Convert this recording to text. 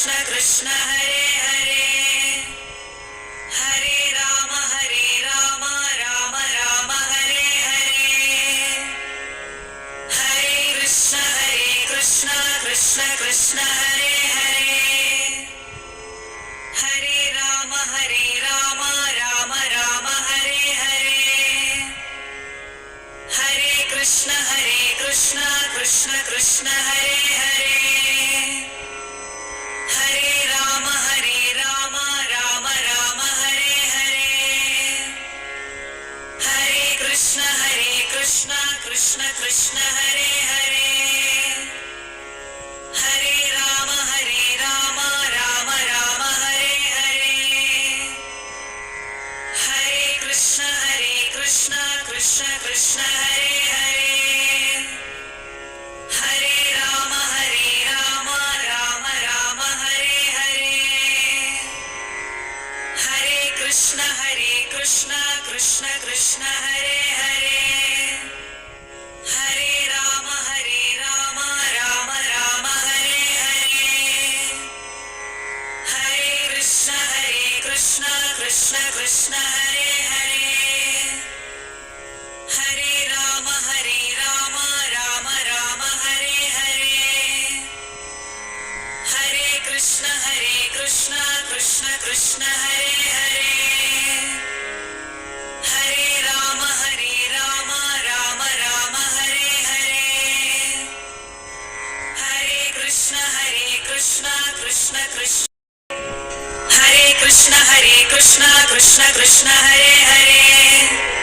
Krishna Hare Hare Hare Ram Ram Ram Hare Hare Hare Krishna Krishna Krishna Hare Hare Hare Ram Ram Ram Hare Hare Hare Krishna Krishna Krishna Hare Hare Hare Ram Ram Ram Hare Hare Hare Krishna Krishna Krishna Hare Hare Hare Ram Ram Ram Hare Hare Hare Krishna Krishna Krishna Hare Hare Hare Ram Ram Ram Hare Hare Hare Krishna Krishna Krishna Hare Hare Hare Ram Ram Ram Hare Hare Hare Krishna Krishna Krishna Hare Hare Hare Ram Ram Ram Hare Hare Hare Krishna Krishna Krishna Hare Hare Hare Ram Ram Ram Hare Hare Hare Krishna Krishna Krishna Hare Krishna Krishna Krishna Hare Hare